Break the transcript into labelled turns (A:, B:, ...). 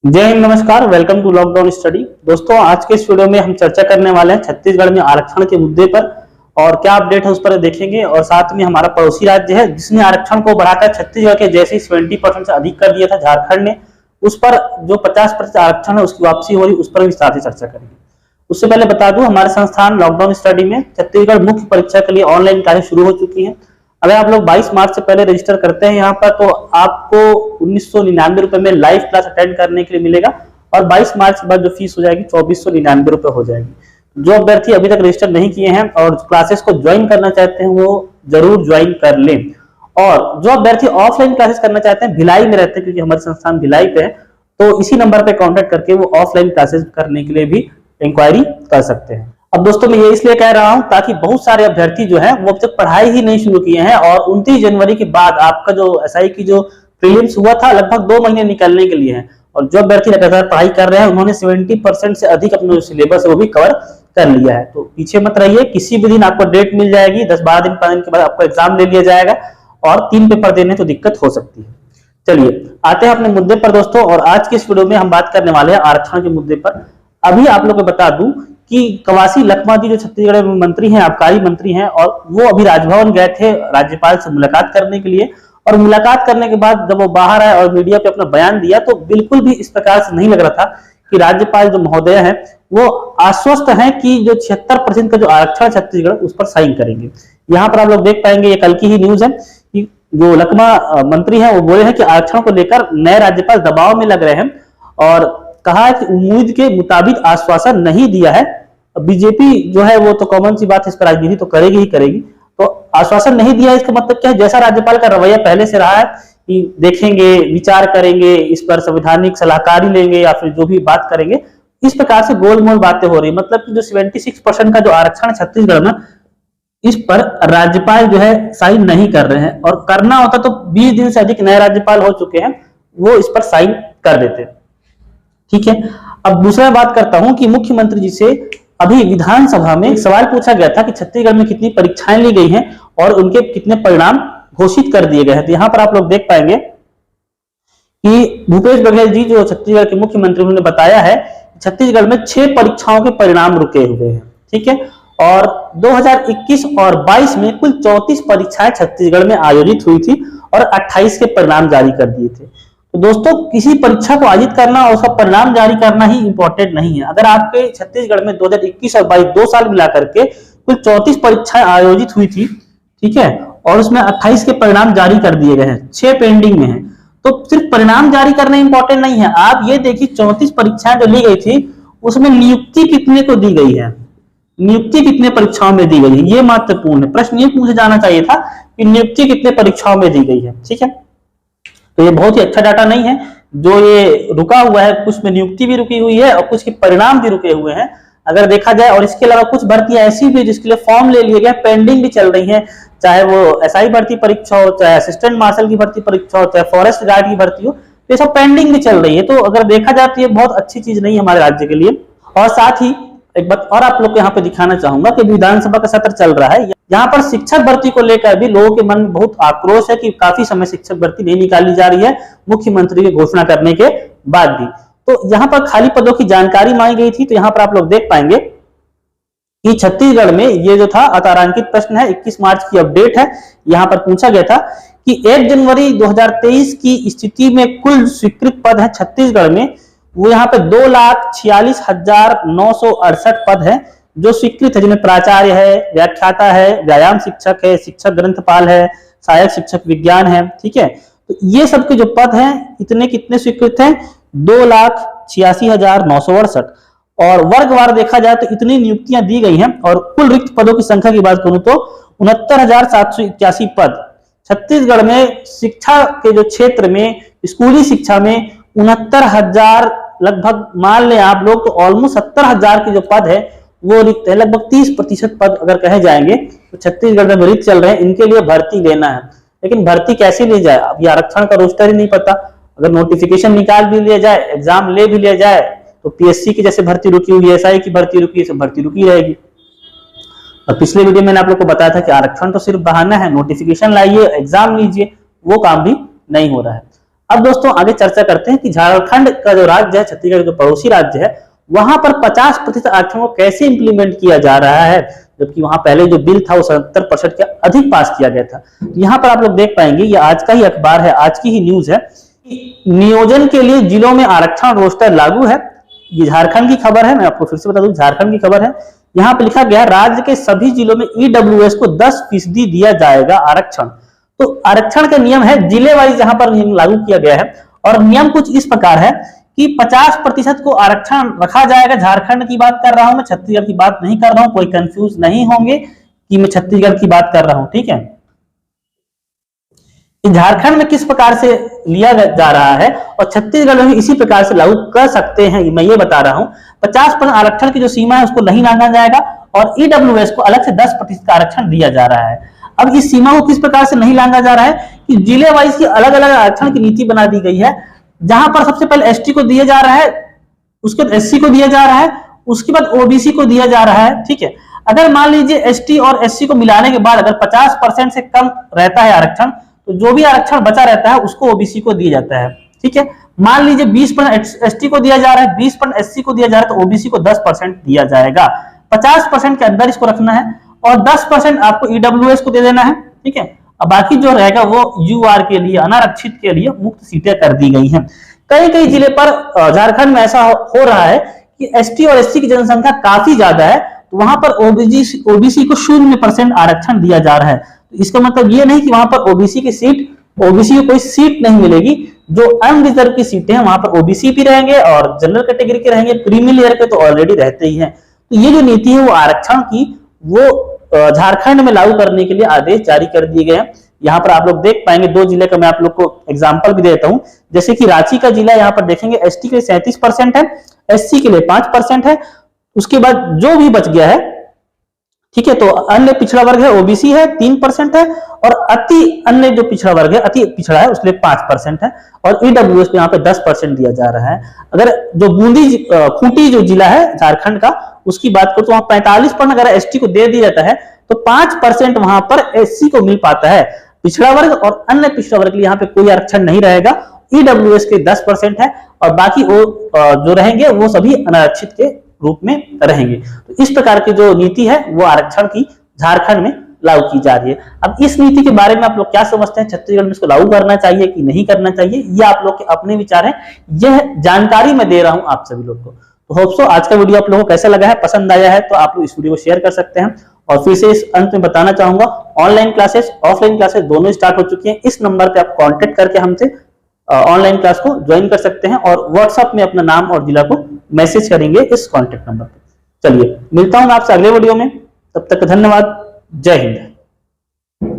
A: जय हिंद, नमस्कार। Welcome to lockdown study. दोस्तों, आज के इस वीडियो में हम चर्चा करने वाले हैं छत्तीसगढ़ में आरक्षण के मुद्दे पर और क्या अपडेट है उस पर देखेंगे। और साथ में हमारा पड़ोसी राज्य है जिसने आरक्षण को बढ़ाकर छत्तीसगढ़ के जैसे 70% से अधिक कर दिया था, झारखंड ने, उस पर जो 50% आरक्षण है उसकी वापसी हो रही, उस पर विस्तार से चर्चा करेंगे। उससे पहले बता दूं, हमारे संस्थान लॉकडाउन स्टडी में छत्तीसगढ़ मुख्य परीक्षा के लिए ऑनलाइन क्लासेस शुरू हो चुकी है। अगर आप लोग 22 मार्च से पहले रजिस्टर करते हैं यहाँ पर, तो आपको 1999 रुपए में लाइव क्लास अटेंड करने के लिए मिलेगा और 22 मार्च के बाद जो फीस हो जाएगी 2499 रुपए हो जाएगी। जो अभ्यर्थी अभी तक रजिस्टर नहीं किए हैं और क्लासेस को ज्वाइन करना चाहते हैं वो जरूर ज्वाइन कर लें। और जो अभ्यर्थी ऑफलाइन क्लासेस करना चाहते हैं, भिलाई में रहते हैं क्योंकि हमारे संस्थान भिलाई पे है, तो इसी नंबर पे कांटेक्ट करके वो ऑफलाइन क्लासेस करने के लिए भी इंक्वायरी कर सकते हैं। अब दोस्तों, मैं ये इसलिए कह रहा हूं ताकि बहुत सारे अभ्यर्थी जो हैं वो अब तक पढ़ाई ही नहीं शुरू किए हैं और 29 जनवरी के बाद आपका जो एसआई की जो प्रीलिम्स हुआ था लगभग 2 महीने निकलने के लिए है। और जो अभ्यर्थी लगातार पढ़ाई कर रहे हैं उन्होंने 70% से अधिक अपना जो सिलेबस है वो भी कवर कर लिया है। तो पीछे मत रहिए, किसी भी दिन आपको डेट मिल जाएगी, 10-12 दिन 5 दिन के बाद आपको एग्जाम ले लिया जाएगा और 3 पेपर देने तो दिक्कत हो सकती है। चलिए आते हैं अपने मुद्दे पर दोस्तों। और आज के इस वीडियो में हम बात करने वाले हैं आरक्षण के मुद्दे पर। अभी आप लोगों को बता दूं कि कवासी लखमा जी जो छत्तीसगढ़ में मंत्री हैं, आबकारी मंत्री हैं, और वो अभी राजभवन गए थे राज्यपाल से मुलाकात करने के लिए। और मुलाकात करने के बाद जब वो बाहर आए और मीडिया पे अपना बयान दिया तो बिल्कुल भी इस प्रकार से नहीं लग रहा था कि राज्यपाल जो महोदय हैं वो आश्वस्त हैं कि जो 76% का जो आरक्षण छत्तीसगढ़ उस पर साइन करेंगे। यहाँ पर आप लोग देख पाएंगे, ये कल की ही न्यूज है कि जो लखमा मंत्री हैं वो बोले हैं कि आरक्षण को लेकर नए राज्यपाल दबाव में लग रहे हैं और कहा है कि उम्मीद के मुताबिक आश्वासन नहीं दिया है। बीजेपी जो है वो तो कॉमन सी बात है, इस पर राजनीति तो करेगी ही करेगी। तो आश्वासन नहीं दिया, इसका मतलब क्या है? जैसा राज्यपाल का रवैया पहले से रहा है कि देखेंगे, विचार करेंगे, इस पर संवैधानिक सलाहकारी लेंगे या फिर जो भी बात करेंगे, इस प्रकार से गोलमोल बातें हो रही। मतलब कि जो 76% का जो आरक्षण छत्तीसगढ़ में, इस पर राज्यपाल जो है साइन नहीं कर रहे हैं। और करना होता तो 20 दिन से अधिक नए राज्यपाल हो चुके हैं, वो इस पर साइन कर देते। ठीक है, अब दूसरा बात करता हूं कि मुख्यमंत्री जी से अभी विधानसभा में सवाल पूछा गया था कि छत्तीसगढ़ में कितनी परीक्षाएं ली गई हैं और उनके कितने परिणाम घोषित कर दिए गए हैं। तो यहां पर आप लोग देख पाएंगे कि भूपेश बघेल जी जो छत्तीसगढ़ के मुख्यमंत्री, उन्होंने बताया है छत्तीसगढ़ में 6 परीक्षाओं के परिणाम रुके हुए हैं। ठीक है, और 2021 और 22 में कुल 34 परीक्षाएं छत्तीसगढ़ में आयोजित हुई थी और 28 के परिणाम जारी कर दिए थे। तो दोस्तों, किसी परीक्षा को आयोजित करना और उसका परिणाम जारी करना ही इंपॉर्टेंट नहीं है। अगर आपके छत्तीसगढ़ में 2021 और 22 2 साल मिला करके कुल 34 परीक्षाएं आयोजित हुई थी, ठीक है, और उसमें 28 के परिणाम जारी कर दिए गए हैं, 6 पेंडिंग में हैं, तो सिर्फ परिणाम जारी करना इंपॉर्टेंट नहीं है। आप ये देखिए 34 परीक्षाएं जो ली गई थी उसमें नियुक्ति कितने को दी गई है, नियुक्ति कितने परीक्षाओं में दी गई है, ये महत्वपूर्ण है। प्रश्न ये पूछा जाना चाहिए था कि नियुक्ति कितने परीक्षाओं में दी गई है। ठीक है, तो ये बहुत ही अच्छा डाटा नहीं है जो ये रुका हुआ है। कुछ में नियुक्ति भी रुकी हुई है और कुछ के परिणाम भी रुके हुए हैं अगर देखा जाए। और इसके अलावा कुछ भर्तियां ऐसी भी जिसके लिए फॉर्म ले लिए गए, पेंडिंग भी चल रही हैं, चाहे वो एसआई भर्ती परीक्षा हो, चाहे असिस्टेंट मार्शल की भर्ती परीक्षा हो, चाहे फॉरेस्ट गार्ड की भर्ती हो, ये सब पेंडिंग भी चल रही है। तो अगर देखा जाए तो ये बहुत अच्छी चीज नहीं है हमारे राज्य के लिए। और साथ ही एक बात और आप लोग को यहाँ पे दिखाना चाहूंगा कि विधानसभा का सत्र चल रहा है, यहाँ पर शिक्षक भर्ती को लेकर भी लोगों के मन में बहुत आक्रोश है कि काफी समय शिक्षक भर्ती नहीं निकाली जा रही है मुख्यमंत्री की घोषणा करने के बाद भी। तो यहाँ पर खाली पदों की जानकारी मांगी गई थी। तो यहाँ पर आप लोग देख पाएंगे कि छत्तीसगढ़ में ये जो था अतारांकित प्रश्न है, 21 मार्च की अपडेट है। यहाँ पर पूछा गया था कि 1 जनवरी 2023 की स्थिति में कुल स्वीकृत पद है छत्तीसगढ़ में, वो यहाँ पे 2,46,968 पद है जो स्वीकृत है, जिनमें प्राचार्य है, व्याख्याता है, व्यायाम शिक्षक है, शिक्षक ग्रंथपाल है, सहायक शिक्षक विज्ञान है। ठीक है, तो ये सब के जो पद हैं इतने कितने स्वीकृत हैं, 2,86,968। और वर्गवार देखा जाए तो इतनी नियुक्तियां दी गई हैं। और कुल रिक्त पदों की संख्या की बात करूं तो 69,781 पद छत्तीसगढ़ में शिक्षा के जो क्षेत्र में, स्कूली शिक्षा में 69,000 लगभग, मान लें आप लोग तो ऑलमोस्ट 70,000 के जो पद है वो रिक्त है। लगभग 30% पद अगर कहे जाएंगे तो छत्तीसगढ़ में रिक्त चल रहे हैं, इनके लिए भर्ती लेना है। लेकिन भर्ती कैसे ली जाए, अब ये आरक्षण का रोस्टर ही नहीं पता। अगर नोटिफिकेशन निकाल भी लिया जाए, एग्जाम ले भी लिया जाए, तो पीएससी की जैसे भर्ती रुकी हुई है, एसआई की भर्ती रुकी है, भर्ती रुकी रहेगी। और पिछले वीडियो में मैंने आप लोग को बताया था कि आरक्षण तो सिर्फ बहाना है, नोटिफिकेशन लाइए, एग्जाम लीजिए, वो काम भी नहीं हो रहा है। अब दोस्तों आगे चर्चा करते हैं कि झारखंड का जो राज्य है, छत्तीसगढ़ जो पड़ोसी राज्य है, वहां पर 50% आरक्षण को कैसे इंप्लीमेंट किया जा रहा है, जबकि वहां पहले जो बिल था वो 70% के अधिक पास किया गया था। यहाँ पर आप लोग देख पाएंगे, ये आज का ही अखबार है, आज की ही न्यूज है, नियोजन के लिए जिलों में आरक्षण रोस्टर लागू है। ये झारखंड की खबर है, मैं आपको फिर से बता दूं, झारखंड की खबर है। यहाँ पे लिखा गया राज्य के सभी जिलों में ईडब्ल्यूएस को 10% दिया जाएगा आरक्षण। तो आरक्षण का नियम है जिले वाइज यहाँ पर लागू किया गया है, और नियम कुछ इस प्रकार है कि 50% को आरक्षण रखा जाएगा। झारखंड की बात कर रहा हूं मैं, छत्तीसगढ़ की बात नहीं कर रहा हूं, कोई कंफ्यूज नहीं होंगे कि मैं छत्तीसगढ़ की बात कर रहा हूं, ठीक है। झारखंड में किस प्रकार से लिया जा रहा है और छत्तीसगढ़ में इसी प्रकार से लागू कर सकते हैं, मैं ये बता रहा हूं। 50% आरक्षण की जो सीमा है उसको नहीं लांघा जाएगा, और ईडब्ल्यूएस को अलग से 10% का आरक्षण दिया जा रहा है। अब इस सीमा को किस प्रकार से नहीं लांघा जा रहा है कि जिले वाइज की अलग अलग आरक्षण की नीति बना दी गई है, जहां पर सबसे पहले एसटी को दिया जा रहा है, उसके बाद एससी को दिया जा रहा है, उसके बाद ओबीसी को दिया जा रहा है, ठीक है। अगर मान लीजिए एसटी और एससी को मिलाने के बाद अगर 50% से कम रहता है आरक्षण, तो जो भी आरक्षण बचा रहता है उसको ओबीसी को दिया जाता है, ठीक है। मान लीजिए 20% एसटी को दिया जा रहा है, 20% एससी को दिया जा रहा है, तो ओबीसी को 10% दिया जाएगा। 50% के अंदर इसको रखना है, और 10% आपको ईडब्ल्यूएस को दे देना है, ठीक है। अब बाकी जो रहेगा वो यूआर के लिए, अनारक्षित के लिए मुक्त सीटें कर दी गई हैं। कई कई जिले पर झारखंड में ऐसा हो रहा है कि एसटी और एससी की जनसंख्या काफी ज्यादा है, तो वहां पर ओबीसी को 0% आरक्षण दिया जा रहा है। तो इसका मतलब ये नहीं कि वहां पर ओबीसी को कोई सीट नहीं मिलेगी। जो अनरिजर्व की सीटें हैं वहां पर ओबीसी भी रहेंगे और जनरल कैटेगरी के रहेंगे, क्रीमी लेयर के तो ऑलरेडी रहते ही हैं। तो ये जो नीति है वो आरक्षण की, वो झारखंड में लागू करने के लिए आदेश जारी कर दिए गए हैं। यहाँ पर आप लोग देख पाएंगे, 2 जिले का मैं आप लोग को एग्जांपल भी देता हूं। जैसे कि रांची का जिला यहाँ पर देखेंगे, एसटी के लिए 37% है, एससी के लिए 5% है, उसके बाद जो भी बच गया है, ठीक है, तो अन्य पिछड़ा वर्ग है, ओबीसी है 3% है, और अति अन्य जो पिछड़ा वर्ग है, अति पिछड़ा है, उसके लिए 5% है, और ईडब्ल्यूएस पे यहाँ पे 10% दिया जा रहा है। अगर जो खूंटी जो जिला है झारखंड का, उसकी बात करो तो वहां 45% अगर एसटी को दे दिया जाता है, तो 5% वहां पर एससी को मिल पाता है। पिछड़ा वर्ग और अन्य पिछड़ा वर्ग के लिए यहाँ पे कोई आरक्षण नहीं रहेगा। ईडब्ल्यूएस के 10% है, और बाकी वो जो रहेंगे वो सभी अनारक्षित के रूप में रहेंगे। तो इस प्रकार की जो नीति है वो आरक्षण की झारखंड में लागू की जा रही है। अब इस नीति के बारे में आप लोग क्या समझते हैं, छत्तीसगढ़ में इसको लागू करना चाहिए कि नहीं करना चाहिए, ये आप लोग के अपने विचार हैं। यह जानकारी मैं दे रहा हूं आप सभी लोग को। तो होप सो आज का वीडियो आप लोगों को कैसा लगा है, पसंद आया है तो आप लोग इस वीडियो को शेयर कर सकते हैं। और फिर से इस अंत में बताना चाहूंगा, ऑनलाइन क्लासेस ऑफलाइन क्लासेस दोनों स्टार्ट हो चुकी हैं। इस नंबर पे आप कांटेक्ट करके हमसे ऑनलाइन क्लास को ज्वाइन कर सकते हैं, और व्हाट्सएप में अपना नाम और जिला को मैसेज करेंगे इस कांटेक्ट नंबर पे। चलिए मिलता हूं मैं आपसे अगले वीडियो में, तब तक धन्यवाद, जय हिंद।